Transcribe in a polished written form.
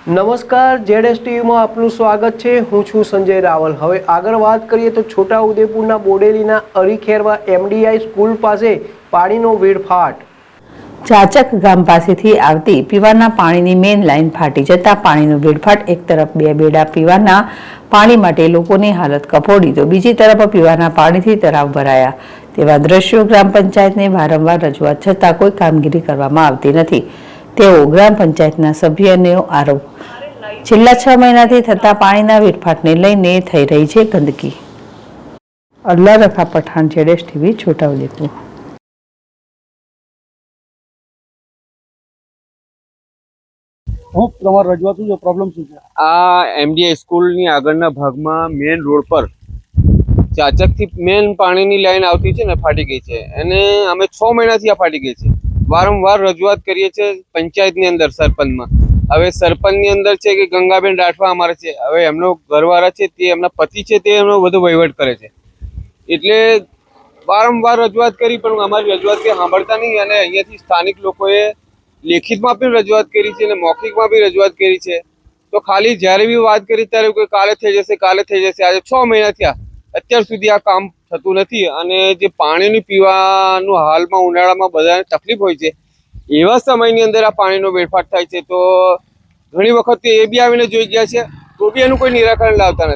નમસ્કાર, જેડએસ ટીવીમાં આપનું સ્વાગત છે। હું છું સંજય રાવલ। હવે આગળ વાત કરીએ તો છોટાઉદેપુરના બોડેલીના અરીખેરવા એમડીઆઈ સ્કૂલ પાસે પાણીનો વેડફાટ। ચાચક ગામ પાસેથી આવતી પીવાના પાણીની મેઇન લાઇન ફાટી જતા પાણીનો વેડફાટ। એક તરફ બે બેડા પીવાના પાણી માટે લોકોની હાલત કફોડી તો બીજી તરફ પીવાના પાણીથી તળાવ ભરાયા તેવા દ્રશ્યો। ગ્રામ પંચાયતને વારંવાર રજૂઆત છતાં કોઈ કામગીરી કરવામાં આવતી નથી તેવો ગ્રામ પંચાયતના સભ્યનો આરોપ। છેલ્લા 6 મહિનાથી થતા પાણીના વેડફાટને લઈને થઈ રહી છે ગંદકી। અલ્લાહ રખા પઠાણ, જેડએસ ટીવી, છોટાઉદેપુર। તમારી રજૂઆત શું છે? પ્રોબ્લેમ શું છે? આ એમડીઆઈ સ્કૂલની આગળના ભાગમાં મેઇન રોડ પર ચાચકથી મેઇન પાણીની લાઈન આવતી છે ને, ફાટી ગઈ છે। અને અમે 6 મહિનાથી આ ફાટી ગઈ છે। વારંવાર રજૂઆત કરીએ છીએ પંચાયતની અંદર, સરપંચમાં। હવે સરપંચની અંદર છે કે ગંગાબેન રાઠવા અમારે છે। હવે એમનો ઘરવાળા છે, તે એમના પતિ છે, તે એમનો બધો વહીવટ કરે છે। એટલે વારંવાર રજૂઆત કરી પણ અમારી રજૂઆત કંઈ સાંભળતા નહીં। અને અહીંયાથી સ્થાનિક લોકોએ લેખિતમાં પણ રજૂઆત કરી છે અને મૌખિકમાં બી રજૂઆત કરી છે। તો ખાલી જ્યારે બી વાત કરી ત્યારે કોઈ કાલે થઈ જશે, કાલે થઈ જશે। આજે 6 મહિના થયા, અત્યાર સુધી આ કામ થતું નથી। અને જે પાણીની પીવાનું હાલમાં ઉનાળામાં બધાને તકલીફ હોય છે, એવા સમયની અંદર આ પાણીનો વેડફાટ થાય છે। તો ઘણી વખત એ બી આવીને જોઈ ગયા છે, તો બી એનું કોઈ નિરાકરણ લાવતા નથી।